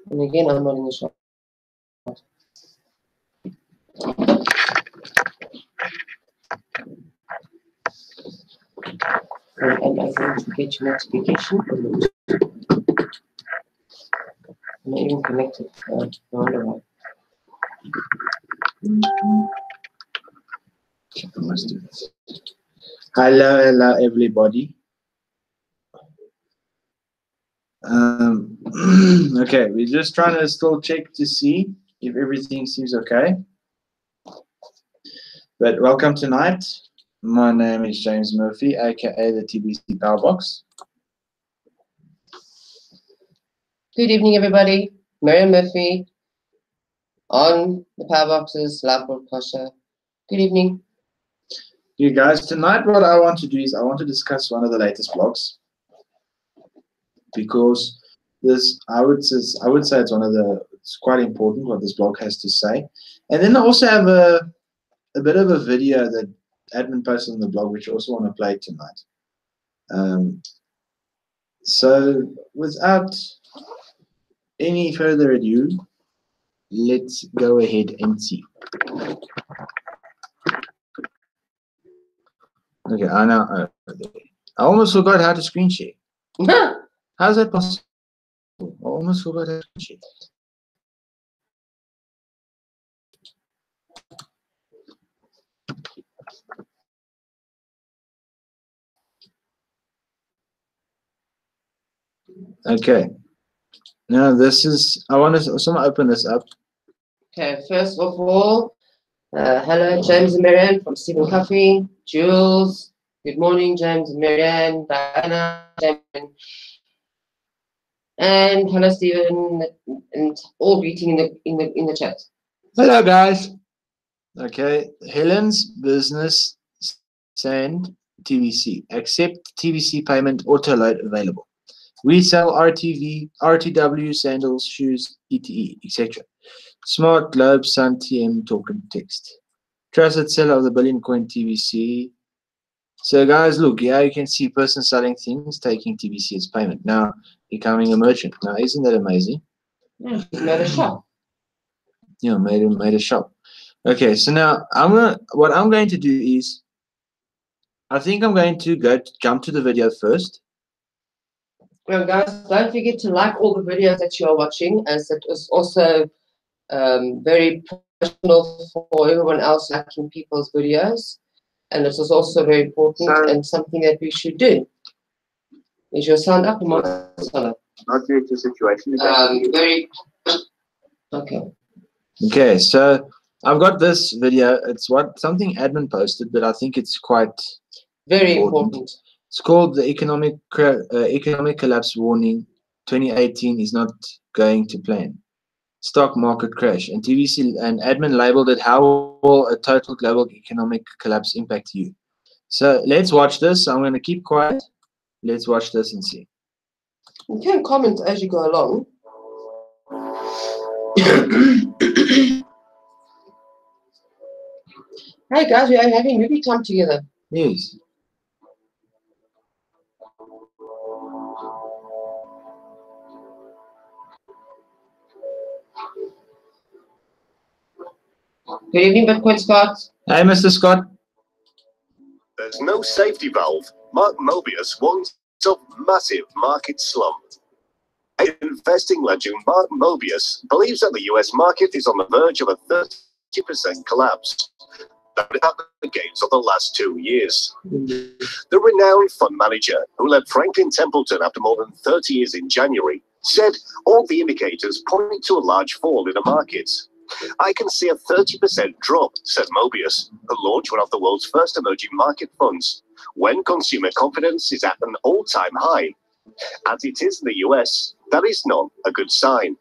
And again, I'm not in the shop. And I'm going to get your notification. I'm not even connected. No wonder why. Hello, everybody. Okay, we're just trying to still check to see if everything seems okay. But welcome tonight. My name is James Murphy, aka the TBC Powerbox. Good evening, everybody. Mariam Murphy on the Powerboxes live broadcast show. Good evening. You guys, tonight what I want to do is I want to discuss one of the latest blogs, because this I would say it's it's quite important what this blog has to say. And then I also have a bit of a video that admin posted on the blog, which I also want to play tonight. So without any further ado, let's go ahead and see. Okay, I almost forgot how to screen share. How's that possible? I almost forgot how to screen share. Okay. Now this is, I want to open this up. Okay, first of all, hello, James and Marianne from Stephen Coffee, Jules. Good morning, James and Marianne, Diana, James, and hello, Stephen, and all greeting in the chat. Hello, guys. Okay, Helen's Business Sand TVC. Accept TVC payment auto load available. We sell RTV, RTW, sandals, shoes, ETE, etc. Smart Globe Sun TM token text. Trusted seller of the Billion Coin TVC. So guys, look, yeah, you can see person selling things, taking TVC as payment. Now becoming a merchant. Now, isn't that amazing? Yeah, made a shop. Yeah, made a shop. Okay, so now what I'm going to do is, I think I'm going to jump to the video first. Well, guys, don't forget to like all the videos that you are watching, as it is also very professional for everyone else liking people's videos, and it is also very important and something that we should do. Is your sound up or my sound up? Not due to situation. Very okay. Okay, so I've got this video. It's something admin posted, but I think it's quite very important. It's called the economic collapse warning. 2018 is not going to plan. Stock market crash, and TVC and admin labeled it, how will a total global economic collapse impact you? So let's watch this. I'm going to keep quiet. Let's watch this and see. You can comment as you go along. Hey guys, we are having movie time together. Yes. Good evening, Bitcoin Scott. Hi, Mr. Scott. There's no safety valve. Mark Mobius warns of massive market slump. Investing legend Mark Mobius believes that the US market is on the verge of a 30% collapse without the gains of the last 2 years. The renowned fund manager, who led Franklin Templeton after more than 30 years in January, said all the indicators point to a large fall in the markets. I can see a 30% drop, said Mobius, who launched one of the world's first emerging market funds, when consumer confidence is at an all-time high. As it is in the US, that is not a good sign.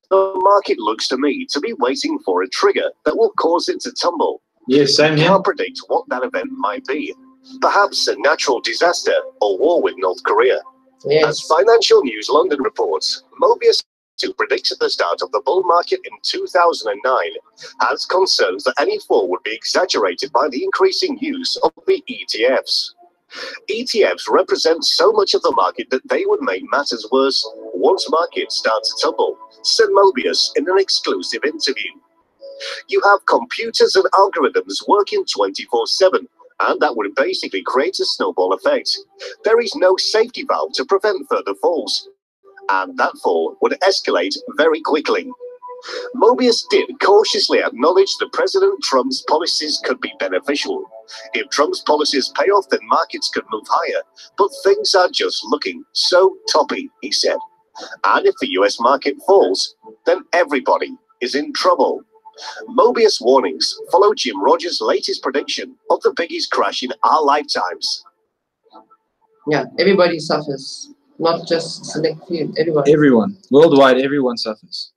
The market looks to me to be waiting for a trigger that will cause it to tumble. Yes, same here. Can't predict what that event might be. Perhaps a natural disaster or war with North Korea. Yes. As Financial News London reports, Mobius, who predicted the start of the bull market in 2009, has concerns that any fall would be exaggerated by the increasing use of the ETFs. ETFs represent so much of the market that they would make matters worse once markets start to tumble, said Mobius in an exclusive interview. You have computers and algorithms working 24/7, and that would basically create a snowball effect. There is no safety valve to prevent further falls, and that fall would escalate very quickly. Mobius did cautiously acknowledge that President Trump's policies could be beneficial. If Trump's policies pay off, then markets could move higher, but things are just looking so toppy, he said. And if the US market falls, then everybody is in trouble. Mobius warnings follow Jim Rogers' latest prediction of the biggest crash in our lifetimes. Yeah, everybody suffers, not just select few. Everybody. Everyone, worldwide, everyone suffers.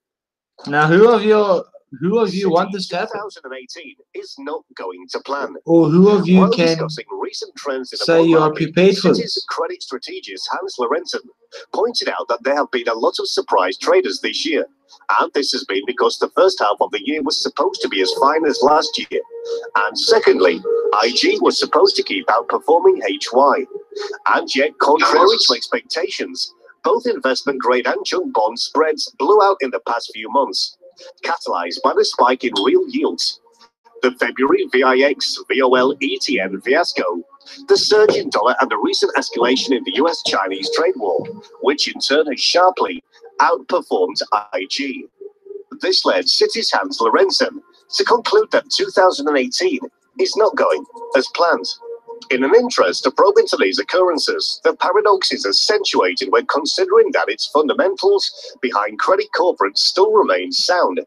Now, who of you want this to happen? 2018 is not going to plan. Or who of you While can discussing recent trends in the say bond you are market, prepared for Citi's this? credit strategist Hans Lorentzen pointed out that there have been a lot of surprise traders this year, and this has been because the first half of the year was supposed to be as fine as last year, and secondly, IG was supposed to keep outperforming HY, and yet, contrary to expectations, both investment-grade and junk bond spreads blew out in the past few months, catalyzed by the spike in real yields. The February VIX VOL ETN fiasco, the surge in dollar, and the recent escalation in the US-Chinese trade war, which in turn has sharply outperformed IG. This led Citi's Hans Lorentzen to conclude that 2018 is not going as planned. In an interest to probe into these occurrences, the paradox is accentuated when considering that its fundamentals behind credit corporates still remain sound,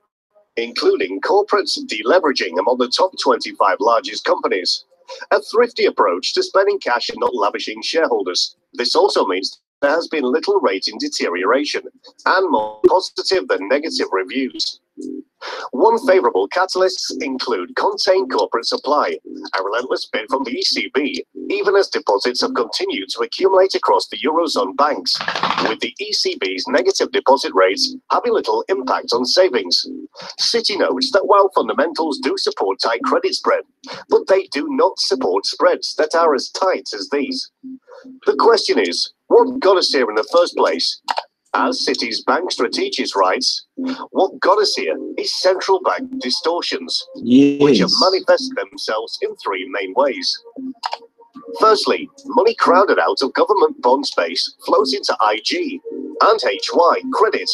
including corporates deleveraging among the top 25 largest companies, a thrifty approach to spending cash and not lavishing shareholders. This also means there has been little rating deterioration and more positive than negative reviews. One favorable catalysts include contained corporate supply, a relentless bid from the ECB, even as deposits have continued to accumulate across the Eurozone banks, with the ECB's negative deposit rates having little impact on savings. Citi notes that while fundamentals do support tight credit spread, but they do not support spreads that are as tight as these. The question is, what got us here in the first place? As Citi's bank strategist writes, what got us here is central bank distortions, which have manifested themselves in three main ways. Firstly, money crowded out of government bond space flows into IG and HY credit,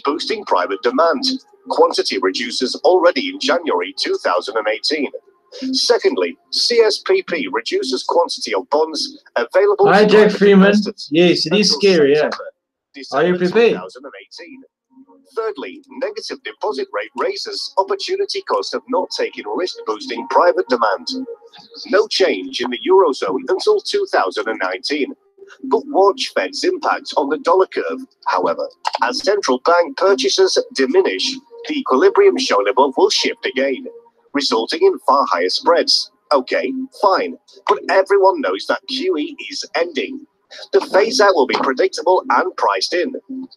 boosting private demand. Quantity reduces already in January 2018. Secondly, CSPP reduces quantity of bonds available Hi, to Jack private Freeman. investors Yes, it is until scary, yeah. December Are you prepared? 2018. Thirdly, negative deposit rate raises opportunity cost of not taking risk, boosting private demand. No change in the Eurozone until 2019. But watch Fed's impact on the dollar curve, however. As central bank purchases diminish, the equilibrium shown above will shift again, resulting in far higher spreads. Okay, fine, but everyone knows that QE is ending. The phase-out will be predictable and priced in.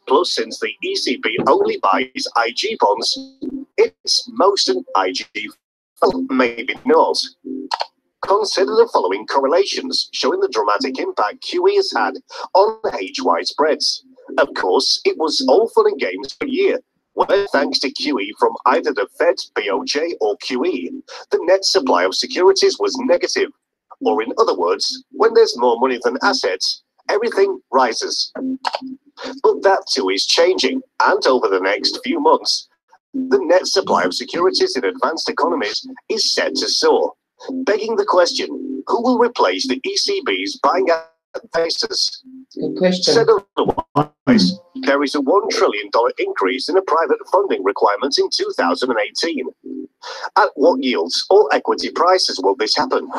Plus, since the ECB only buys IG bonds, it's most an IG, maybe not. Consider the following correlations showing the dramatic impact QE has had on HY spreads. Of course, it was all fun and games for a year, where thanks to QE from either the Fed, BOJ, or QE, the net supply of securities was negative. Or in other words, when there's more money than assets, everything rises. But that too is changing, and over the next few months, the net supply of securities in advanced economies is set to soar, begging the question, who will replace the ECB's buying basis? Good question. Said otherwise, there is a $1 trillion increase in the private funding requirements in 2018. At what yields or equity prices will this happen?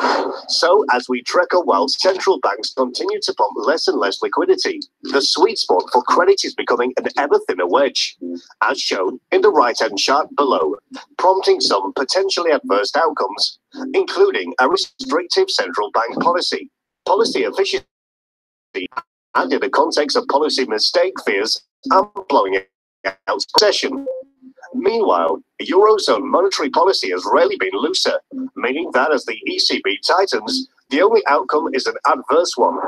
So, as we trek on while central banks continue to pump less and less liquidity, the sweet spot for credit is becoming an ever thinner wedge, as shown in the right-hand chart below, prompting some potentially adverse outcomes, including a restrictive central bank policy, policy efficiency, and in the context of policy mistake fears and blowing out session. Meanwhile, Eurozone monetary policy has rarely been looser, meaning that as the ECB tightens, the only outcome is an adverse one.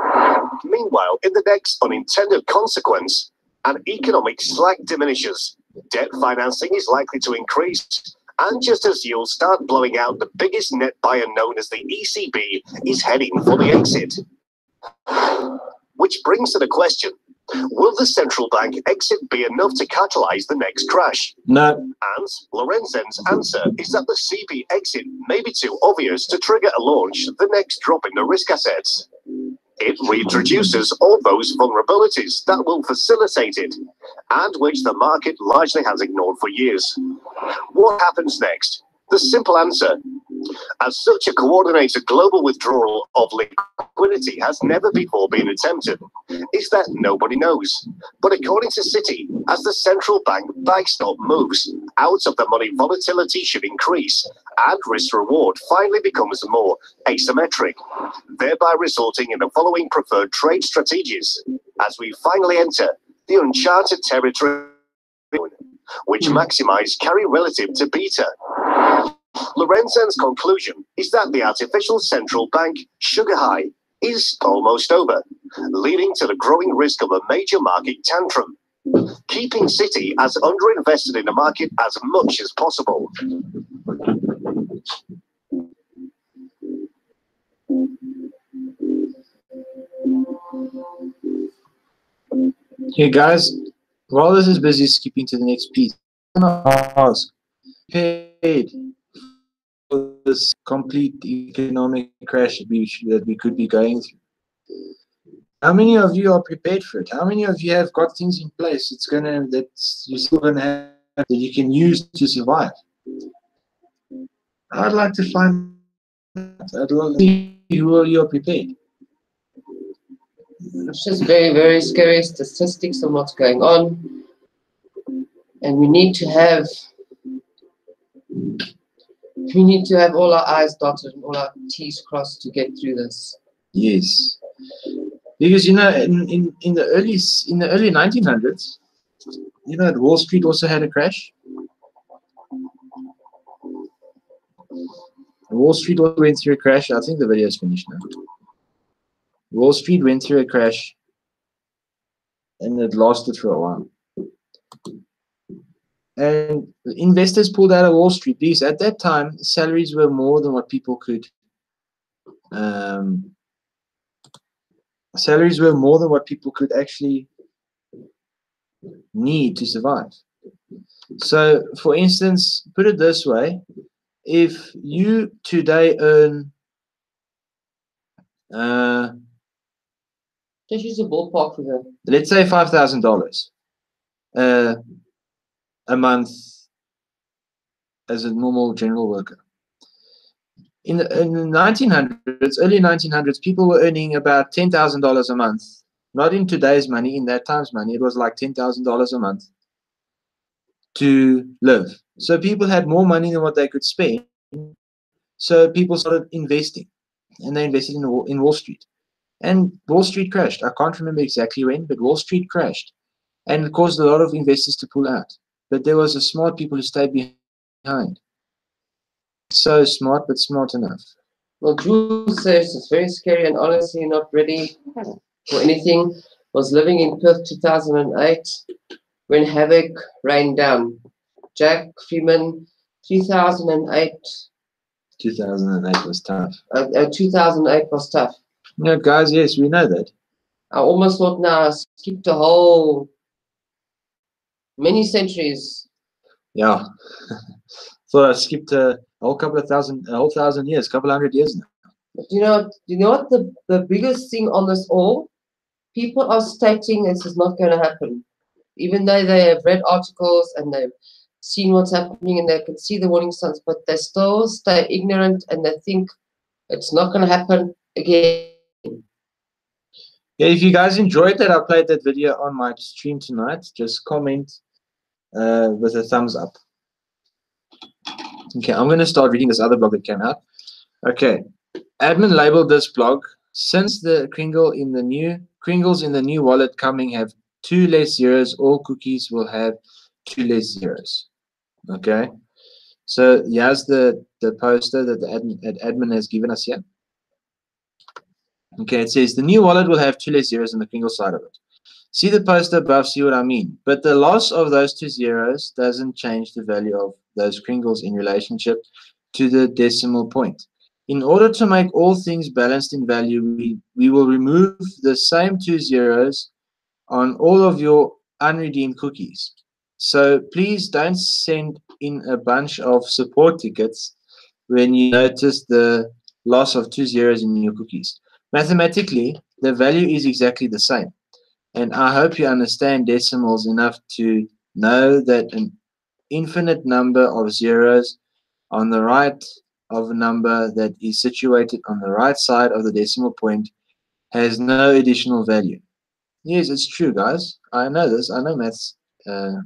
Meanwhile, in the next unintended consequence, and economic slack diminishes, debt financing is likely to increase, and just as yields start blowing out, the biggest net buyer known as the ECB is heading for the exit. Which brings to the question, will the central bank exit be enough to catalyze the next crash? No. And Lorenzen's answer is that the CB exit may be too obvious to trigger a launch the next drop in the risk assets. It reintroduces all those vulnerabilities that will facilitate it, and which the market largely has ignored for years. What happens next? The simple answer, as such a coordinated global withdrawal of liquidity has never before been attempted, is that nobody knows. But according to Citi, as the central bank backstop moves out of the money, volatility should increase and risk-reward finally becomes more asymmetric, thereby resulting in the following preferred trade strategies as we finally enter the uncharted territory which maximize carry relative to beta. Lorenzen's conclusion is that the artificial central bank sugar high is almost over, leading to the growing risk of a major market tantrum, keeping Citi as underinvested in the market as much as possible. Hey guys, while this is busy skipping to the next piece, I'm gonna ask, paid for this complete economic crash that we could be going through? How many of you are prepared for it? How many of you have got things in place that you're still gonna have that you can use to survive? I'd like to find out. I'd like to see who you're prepared. It's just very, very scary statistics on what's going on. And we need to have all our I's dotted and all our T's crossed to get through this. Yes. Because in the early 1900s, Wall Street also had a crash. Wall Street also went through a crash. I think the video is finished now. Wall Street went through a crash, and it lasted for a while. And investors pulled out of Wall Street because at that time salaries were more than what people could. Salaries were more than what people could actually need to survive. So, for instance, put it this way: if you today earn, just use a ballpark figure. let's say $5,000 a month as a normal general worker. In the 1900s, early 1900s, people were earning about $10,000 a month. Not in today's money, in that time's money, it was like $10,000 a month to live. So people had more money than what they could spend. So people started investing, and they invested in Wall Street. And Wall Street crashed. I can't remember exactly when, but Wall Street crashed. And it caused a lot of investors to pull out. But there was a smart people who stayed behind. So smart, but smart enough. Well, Jules says it's very scary and honestly not ready for anything. Was living in Perth 2008 when havoc rained down. Jack Freeman, 2008. 2008 was tough. 2008 was tough. No, guys, yes, we know that. I almost thought now I skipped a whole many centuries. Yeah. Thought I skipped a whole thousand years, couple hundred years now. But you know what the biggest thing on this all? People are stating this is not going to happen. Even though they have read articles and they've seen what's happening and they can see the warning signs, but they still stay ignorant and they think it's not going to happen again. Yeah, if you guys enjoyed that, I played that video on my stream tonight. Just comment with a thumbs up. Okay, I'm going to start reading this other blog that came out. Okay, admin labeled this blog, since the Kringles in the new wallet coming have 2 less zeros, all cookies will have 2 less zeros. Okay, so here's the poster that the admin has given us here. Okay, it says the new wallet will have 2 less zeros on the Kringle side of it. See the poster above, see what I mean. But the loss of those two zeros doesn't change the value of those kringles in relationship to the decimal point. In order to make all things balanced in value, we will remove the same two zeros on all of your unredeemed cookies. So please don't send in a bunch of support tickets when you notice the loss of two zeros in your cookies. Mathematically, the value is exactly the same. And I hope you understand decimals enough to know that an infinite number of zeros on the right of a number that is situated on the right side of the decimal point has no additional value. Yes, it's true, guys. I know this. I know maths uh,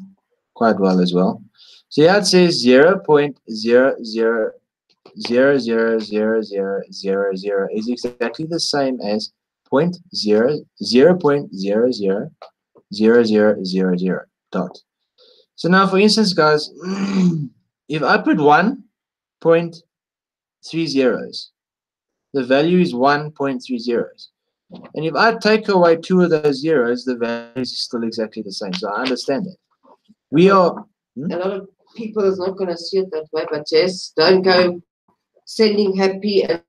quite well as well. So here it says 0.00000000 is exactly the same as 0.000000 dot. So now, for instance, guys, if I put 1.3 zeros, the value is 1.3 zeros. And if I take away two of those zeros, the value is still exactly the same. So I understand that. We are. A lot of people is not going to see it that way, but yes, don't go sending happy and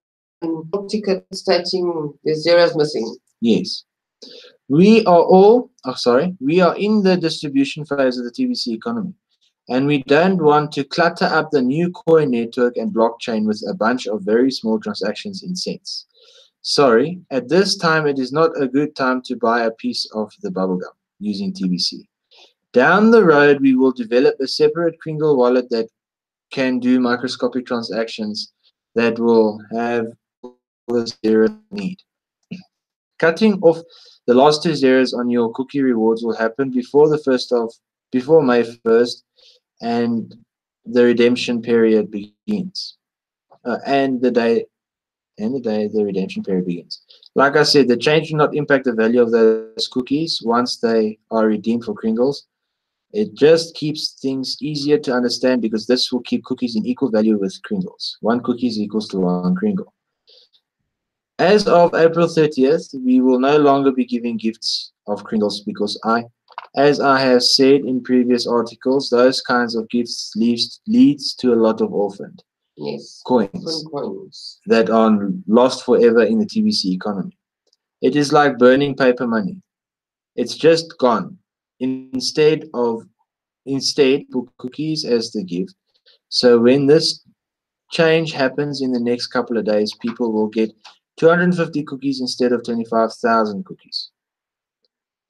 ticket stating there's zeros missing. Yes. We are all, we are in the distribution phase of the TBC economy. And we don't want to clutter up the new coin network and blockchain with a bunch of very small transactions in cents. Sorry, at this time it is not a good time to buy a piece of the bubblegum using TBC. Down the road, we will develop a separate Kringle wallet that can do microscopic transactions that will have all the zeros you need. Cutting off the last two zeros on your cookie rewards will happen before May 1st, and the redemption period begins. And the day the redemption period begins. Like I said, the change will not impact the value of those cookies once they are redeemed for Kringles. It just keeps things easier to understand because this will keep cookies in equal value with Kringles. One cookie is equals to one Kringle. As of April 30th, we will no longer be giving gifts of Kringles because as I have said in previous articles, those kinds of gifts leads to a lot of orphaned coins that are lost forever in the TBC economy. It is like burning paper money. It's just gone. Instead, put cookies as the gift. So when this change happens in the next couple of days, people will get 250 cookies instead of 25,000 cookies.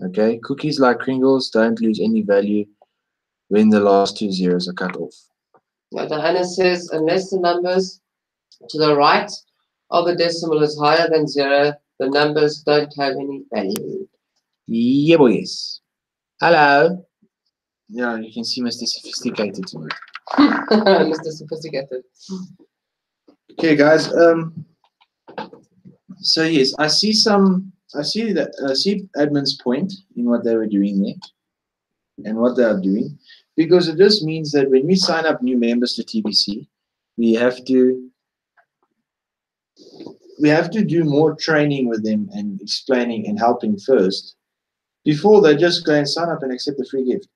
Okay, cookies like Kringles don't lose any value when the last two zeros are cut off. Now, Diana says, unless the numbers to the right of the decimal is higher than zero, the numbers don't have any value. Yeah, boys. Hello. Yeah, you can see Mr. Sophisticated tonight. Mr. Sophisticated. Okay, guys. So yes, I see admin's point in what they were doing there and what they are doing, because it just means that when we sign up new members to TBC, we have to do more training with them and explaining and helping first before they just go and sign up and accept the free gift.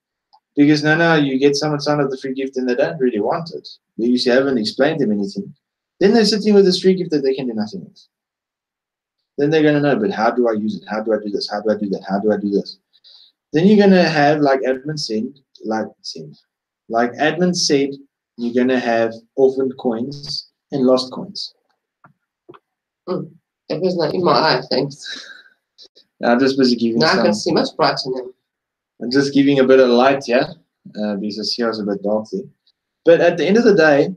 Because now you get someone sign up the free gift and they don't really want it because you haven't explained them anything. Then they're sitting with this free gift that they can do nothing with. Then they're going to know, but how do I use it? How do I do this? How do I do that? How do I do this? Then you're going to have, like admin said, you're going to have orphaned coins and lost coins. It was not in my eye, thanks. I'm just busy giving now I can see much brighter now. I'm just giving a bit of light here, because I see I was a bit dark there. But at the end of the day,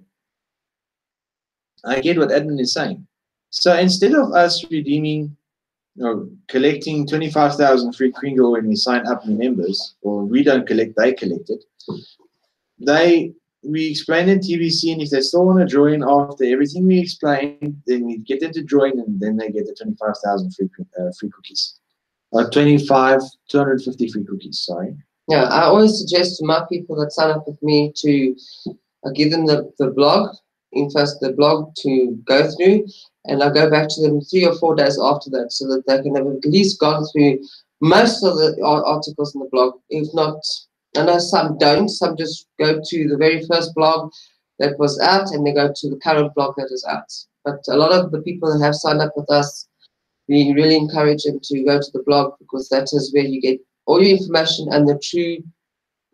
I get what admin is saying. So instead of us redeeming or collecting 25,000 free Kringle when we sign up new members, or we don't collect, they collect it, we explain in TBC, and if they still want to join after everything we explain, then we get them to join, and then they get the 25,000 free cookies. 250 free cookies, sorry. Yeah, I always suggest to my people that sign up with me to give them the blog, the blog to go through, and I go back to them 3 or 4 days after that so that they can have at least gone through most of the articles in the blog. If not, I know some don't. Some just go to the very first blog that was out and they go to the current blog that is out. But a lot of the people that have signed up with us, we really encourage them to go to the blog because that is where you get all your information and the true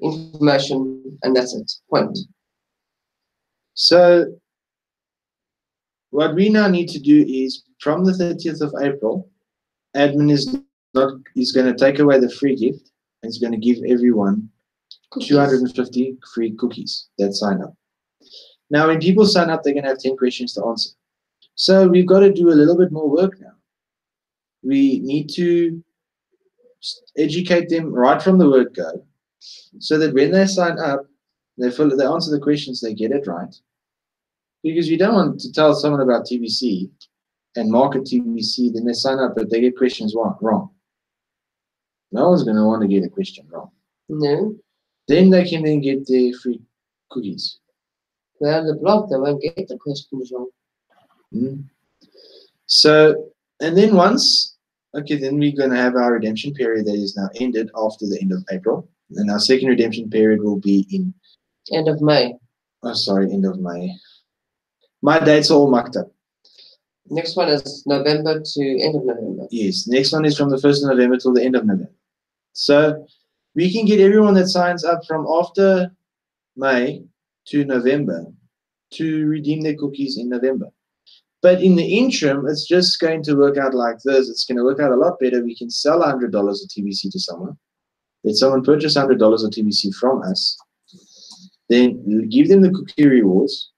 information, and that's it. Point. So what we now need to do is from the 30th of April, admin is going to take away the free gift and is going to give everyone cookies. 250 free cookies that sign up. Now, when people sign up, they're going to have 10 questions to answer. So we've got to do a little bit more work now. We need to educate them right from the word go, so that when they sign up, they answer the questions, they get it right. Because you don't want to tell someone about TVC and market TVC, then they sign up, but they get questions wrong. No one's going to want to get a question wrong. No. Then they can then get their free cookies. Well, the blog, they won't get the questions wrong. So, and then then we're going to have our redemption period that is now ended after the end of April. And our second redemption period will be in... End of May. Oh, sorry, end of May. My dates are all mucked up. Next one is November to end of November. Yes, next one is from the 1st of November till the end of November. So we can get everyone that signs up from after May to November to redeem their cookies in November. But in the interim, it's just going to work out like this. It's going to work out a lot better. We can sell $100 of TVC to someone. Let someone purchase $100 of TVC from us. Then give them the cookie rewards.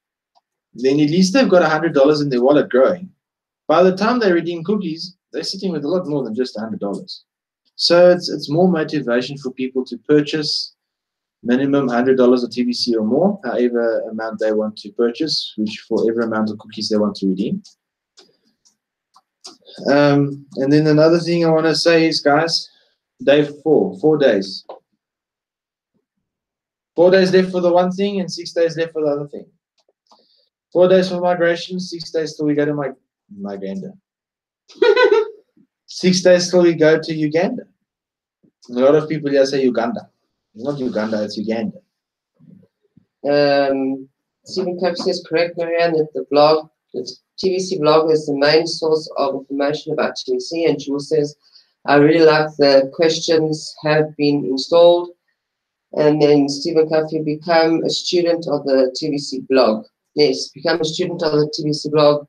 Then at least they've got $100 in their wallet growing. By the time they redeem cookies, they're sitting with a lot more than just $100. So it's more motivation for people to purchase minimum $100 of TVC or more, however amount they want to purchase, which for every amount of cookies they want to redeem. And then another thing I want to say is, guys, day 4 days. 4 days left for the one thing and 6 days left for the other thing. 4 days for migration, 6 days till we go to Uganda. 6 days till we go to Uganda. A lot of people here say Uganda. It's not Uganda, it's Uganda. Stephen Cope says, correct, Marianne, that the TVC blog is the main source of information about TVC. And Jules says, I really like the questions have been installed. And then Stephen Coffey, become a student of the TVC blog. Yes, become a student of the TVC blog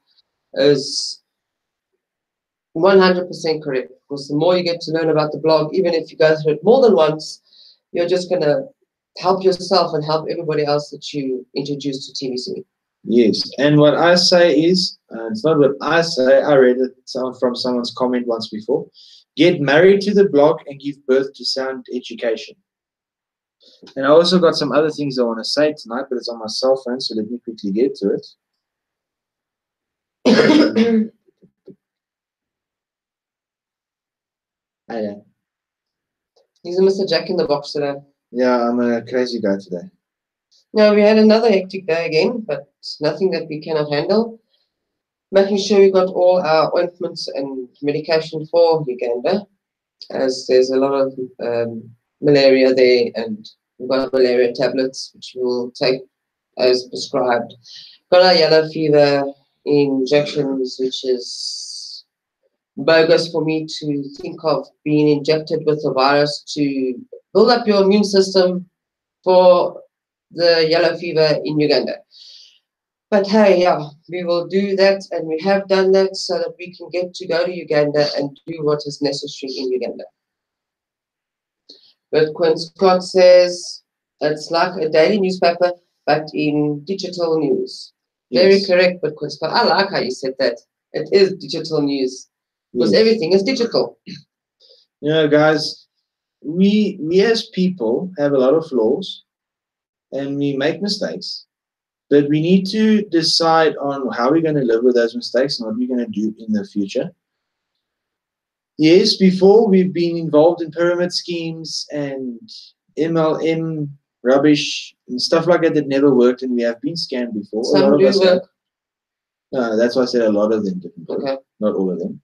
is 100% correct. Because the more you get to learn about the blog, even if you go through it more than once, you're just going to help yourself and help everybody else that you introduce to TVC. Yes, and what I say is, it's not what I say, I read it from someone's comment once before, get married to the blog and give birth to sound education. And I also got some other things I want to say tonight, but it's on my cell phone, so let me quickly get to it. Yeah. He's a Mr. Jack in the Box today. Yeah, I'm a crazy guy today. Now, we had another hectic day again, but nothing that we cannot handle. Making sure we got all our ointments and medication for Uganda, as there's a lot of malaria there, and we've got malaria tablets, which we will take as prescribed. Got our yellow fever injections, which is bogus for me to think of being injected with a virus to build up your immune system for the yellow fever in Uganda. But hey, yeah, we will do that, and we have done that so that we can get to go to Uganda and do what is necessary in Uganda. But Quinn Scott says it's like a daily newspaper, but in digital news. Yes. Very correct, but Quinn Scott, I like how you said that. It is digital news because everything is digital. You know, guys, we as people have a lot of flaws, and we make mistakes. But we need to decide on how we're going to live with those mistakes and what we're going to do in the future. Yes, before we've been involved in pyramid schemes and MLM rubbish and stuff like that never worked, and we have been scammed before. Some do work. No, that's why I said a lot of them didn't work. Okay. Not all of them.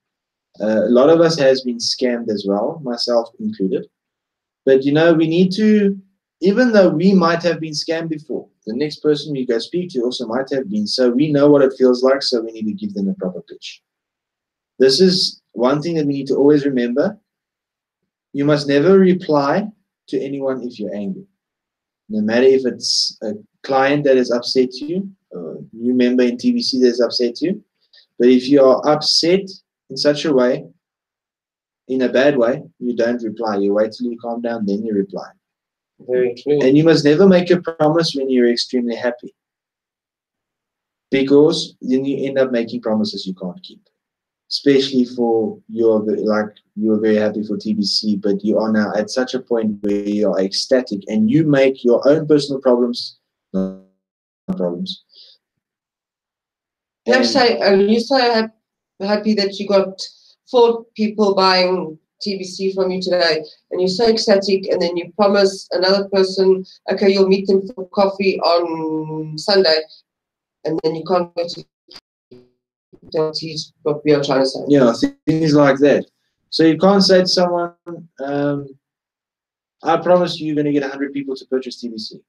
A lot of us has been scammed as well, myself included. But we need to, even though we might have been scammed before, the next person we go speak to also might have been. So we know what it feels like, so we need to give them a proper pitch. This is one thing that we need to always remember. You must never reply to anyone if you're angry. No matter if it's a client that has upset you, or a new member in TVC that has upset you. But if you are upset in such a way, in a bad way, you don't reply. You wait till you calm down, then you reply. Very true. And you must never make a promise when you're extremely happy, because then you end up making promises you can't keep. Especially for you're very happy for TBC, but you are now at such a point where you are ecstatic and you make your own personal problems not problems. You say, you're so happy that you got 4 people buying TBC from you today, and you're so ecstatic, and then you promise another person, okay, you'll meet them for coffee on Sunday, and then you can't go to what we are trying to say. Yeah, things like that. So you can't say to someone, I promise you're going to get 100 people to purchase TBC.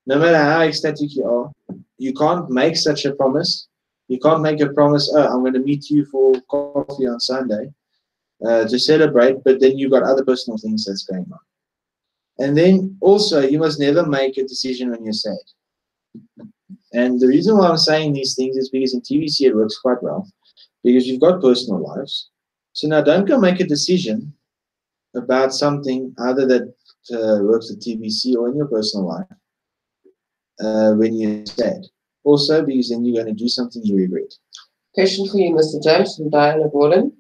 No matter how ecstatic you are, you can't make such a promise. You can't make a promise, oh, I'm going to meet you for coffee on Sunday to celebrate, but then you've got other personal things that's going on. And then also, you must never make a decision when you're sad. And the reason why I'm saying these things is because in TVC it works quite well, because you've got personal lives. So now don't go make a decision about something either that works at TVC or in your personal life when you're sad. Also, because then you're going to do something you regret. Question for you, Mr. James from Diana Gordon.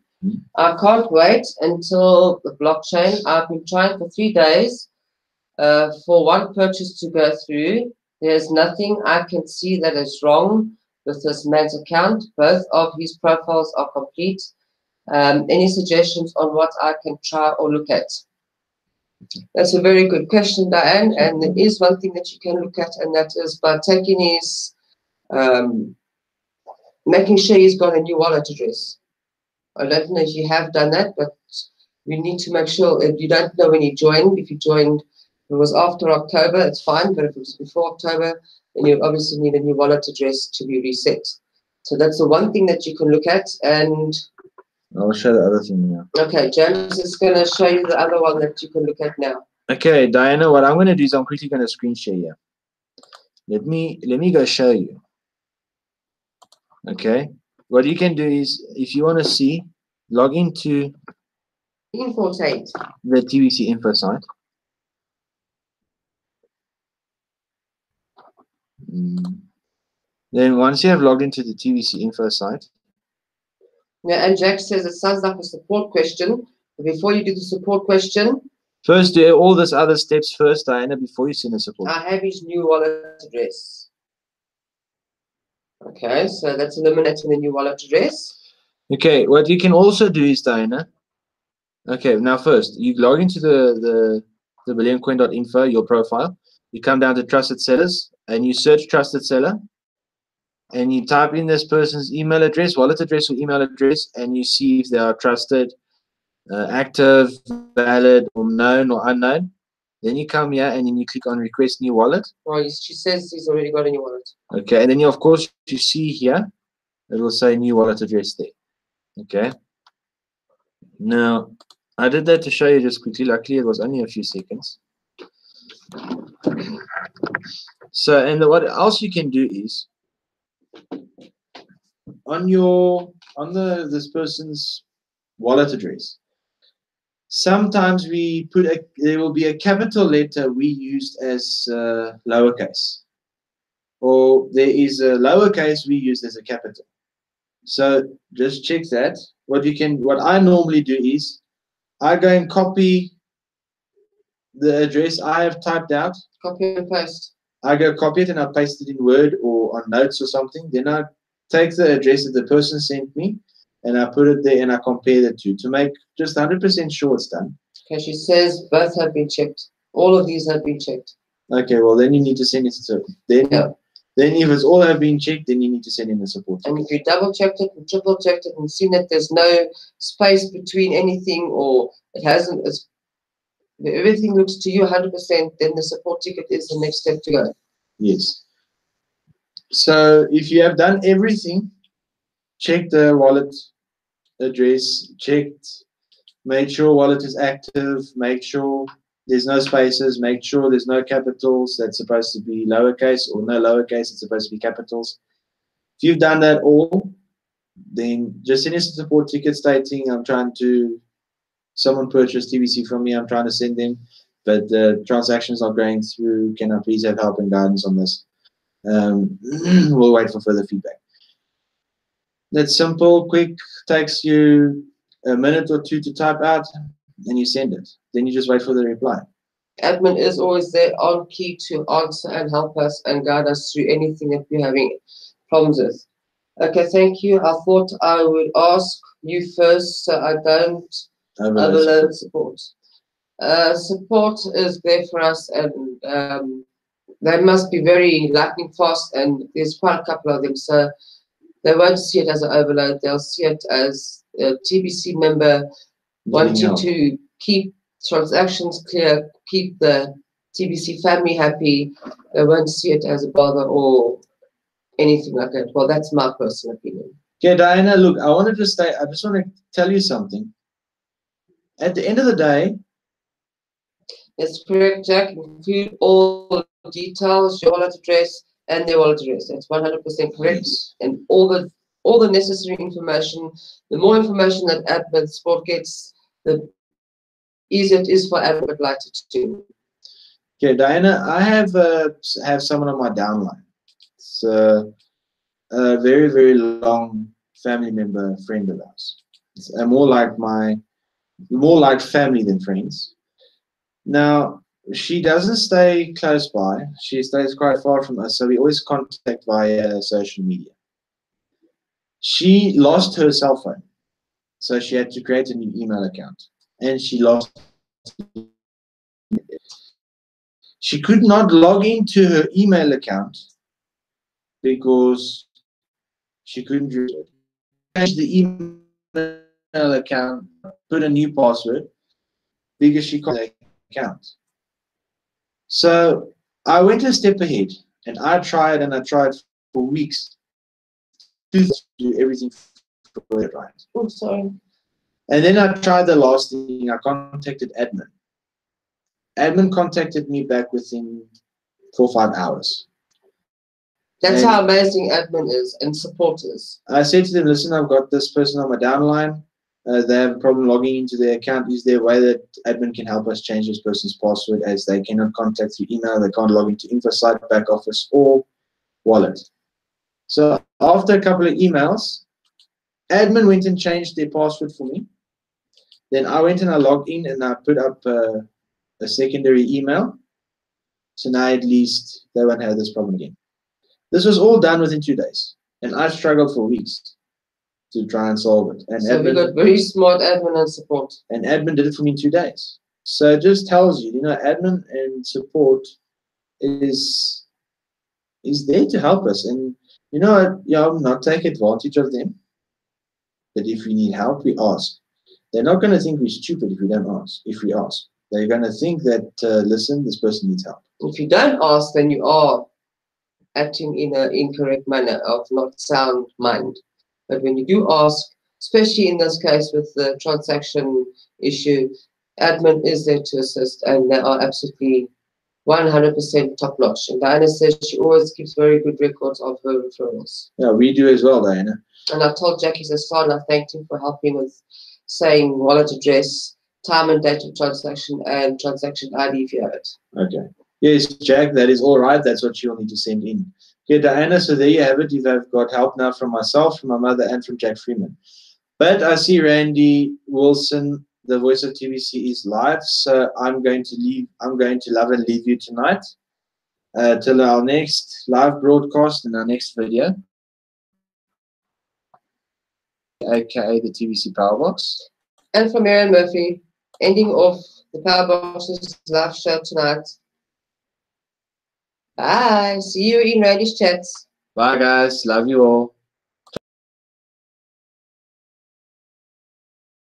I can't wait until the blockchain. I've been trying for 3 days for one purchase to go through. There's nothing I can see that is wrong with this man's account. Both of his profiles are complete. Any suggestions on what I can try or look at? That's a very good question, Diane. And there is one thing that you can look at, and that is by taking his, making sure he's got a new wallet address. I don't know if you have done that, but we need to make sure. If you don't know when he joined, if he joined, if it was after October, it's fine. But if it was before October, then you obviously need a new wallet address to be reset. So that's the one thing that you can look at. And I'll show the other thing now. Okay, James is going to show you the other one that you can look at now. Okay, Diana, what I'm going to do is I'm quickly going to screen share here. Let me go show you. Okay, what you can do is, if you want to see, log into Importate. the TVC info site. Then once you have logged into the TVC info site. Yeah, and Jack says it sounds like a support question. But before you do the support question, first do all those other steps first, Diana, before you send a support. I have his new wallet address. Okay, so that's eliminating the new wallet address. Okay, what you can also do is, Diana. Okay, now first you log into the billioncoin.info, your profile. You come down to trusted sellers and you search trusted seller, and you type in this person's email address, wallet address, or email address, and you see if they are trusted, active, valid, or known or unknown. Then you come here and then you click on request new wallet. Well, she says he's already got a new wallet. Okay, and then you, of course, you see here it will say new wallet address there. Okay. Now, I did that to show you just quickly. Luckily, it was only a few seconds. So, and what else you can do is on this person's wallet address. Sometimes we put there will be a capital letter we used as lowercase, or there is a lowercase we used as a capital. So just check that. What I normally do is I go and copy the address I have typed out. Copy and paste. I go copy it and I paste it in Word or on notes or something. Then I take the address that the person sent me and I put it there and I compare the two to make just 100% sure it's done. Okay, she says both have been checked. All of these have been checked. Okay, well then you need to send it to them. Then Then if it's all have been checked, then you need to send in the support ticket. And if you double checked it and triple checked it and seen that there's no space between anything or it hasn't, everything looks to you 100%, then the support ticket is the next step to go. Yes. So if you have done everything, check the wallet address, make sure wallet is active, make sure there's no spaces, make sure there's no capitals that's supposed to be lowercase, or no lowercase, it's supposed to be capitals. If you've done that all, then just send us a support ticket stating someone purchased TBC from me, I'm trying to send them, but the transaction's not going through. Can I please have help and guidance on this? We'll wait for further feedback. That's simple, quick, takes you a minute or two to type out, and you send it. Then you just wait for the reply. Admin is always there on key to answer and help us and guide us through anything that we're having problems with. Okay, thank you. I thought I would ask you first so I don't overload support. Support is there for us, and they must be very lightning fast, and there's quite a couple of them, so they won't see it as an overload. They'll see it as a TBC member wanting to keep transactions clear, keep the TBC family happy. They won't see it as a bother or anything like that. Well, that's my personal opinion. Okay, Diana, look, I just want to tell you something. At the end of the day, it's correct, Jack. Include all details, your wallet address, and their wallet address. That's 100% correct. Yes. And all the necessary information. The more information that admin support gets, the easier it is for admin lighter to do. Okay, Diana, I have someone on my downline. It's a very, very long family member, friend of ours. It's more like family than friends. Now, she doesn't stay close by. She stays quite far from us, so we always contact via social media. She lost her cell phone, so she had to create a new email account, and she could not log into her email account because she couldn't change the email account, put a new password because she couldn't the account. So I went a step ahead, and I tried for weeks to do everything for it right. Oh, sorry. And then I tried the last thing. I contacted admin. Admin contacted me back within 4 or 5 hours. That's how amazing admin is and support is. I said to them, listen, I've got this person on my downline. They have a problem logging into their account. Is there a way that admin can help us change this person's password, as they cannot contact through email, they can't log into InfoSite, back office, or wallet? So after a couple of emails, admin went and changed their password for me. Then I went and I logged in and I put up a secondary email. So now at least they won't have this problem again. This was all done within 2 days, and I struggled for weeks to try and solve it. And so we got very smart admin and support. And admin did it for me in 2 days. So it just tells you, admin and support is there to help us. And not take advantage of them. But if we need help, we ask. They're not going to think we're stupid if we don't ask. If we ask, they're going to think that listen, this person needs help. If you don't ask, then you are acting in an incorrect manner of not sound mind. But when you do ask, especially in this case with the transaction issue, admin is there to assist, and they are absolutely 100% top notch. And Diana says she always keeps very good records of her referrals. Yeah, we do as well, Diana. And I told Jackie Zastar, and I thanked him for helping with saying wallet address, time and date of transaction, and transaction ID if you have it. Okay. Yes, Jack, that is all right. That's what you'll need to send in. Okay, Diana, so there you have it. You've got help now from myself, from my mother, and from Jack Freeman. But I see Randy Wilson, the voice of TBC, is live, so I'm going to love and leave you tonight till our next live broadcast and our next video, aka the TBC Powerbox. And from Marian Murphy, ending off the Powerbox's live show tonight. Bye. See you in Radish Chats. Bye, guys. Love you all.